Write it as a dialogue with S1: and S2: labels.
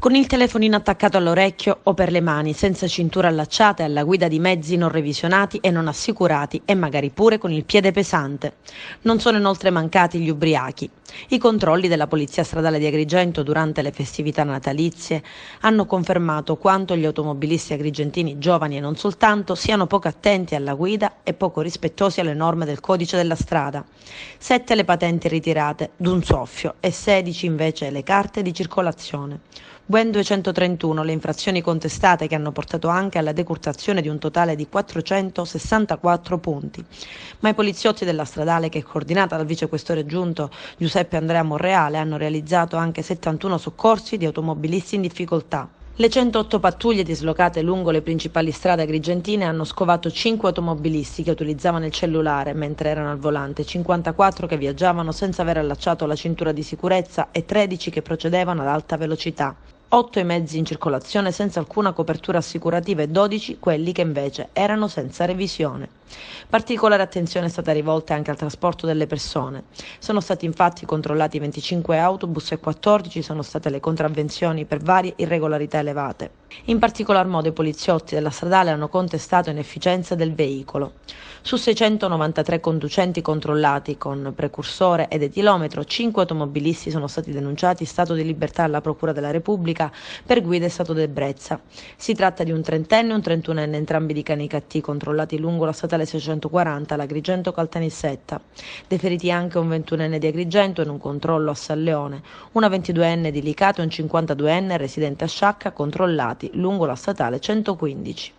S1: Con il telefonino attaccato all'orecchio o per le mani, senza cintura allacciata e alla guida di mezzi non revisionati e non assicurati e magari pure con il piede pesante. Non sono inoltre mancati gli ubriachi. I controlli della Polizia Stradale di Agrigento durante le festività natalizie hanno confermato quanto gli automobilisti agrigentini, giovani e non soltanto, siano poco attenti alla guida e poco rispettosi alle norme del codice della strada. 7 le patenti ritirate d'un soffio e 16 invece le carte di circolazione. Ben 231 le infrazioni contestate, che hanno portato anche alla decurtazione di un totale di 464 punti. Ma i poliziotti della Stradale, che è coordinata dal vicequestore aggiunto Giuseppe Andrea Monreale, hanno realizzato anche 71 soccorsi di automobilisti in difficoltà. Le 108 pattuglie dislocate lungo le principali strade agrigentine hanno scovato 5 automobilisti che utilizzavano il cellulare mentre erano al volante, 54 che viaggiavano senza aver allacciato la cintura di sicurezza e 13 che procedevano ad alta velocità. 8 i mezzi in circolazione senza alcuna copertura assicurativa e 12 quelli che invece erano senza revisione. Particolare attenzione è stata rivolta anche al trasporto delle persone. Sono stati infatti controllati 25 autobus e 14 sono state le contravvenzioni per varie irregolarità elevate. In particolar modo i poliziotti della Stradale hanno contestato inefficienza del veicolo. Su 693 conducenti controllati con precursore ed etilometro, 5 automobilisti sono stati denunciati in stato di libertà alla Procura della Repubblica per guida e stato d'ebbrezza. Si tratta di un trentenne e un trentunenne, entrambi di Canicattì, controllati lungo la statale 640, l'Agrigento Caltanissetta. Deferiti anche un 21enne di Agrigento in un controllo a San Leone, una 22enne di Licata e un 52enne residente a Sciacca, controllati lungo la statale 115.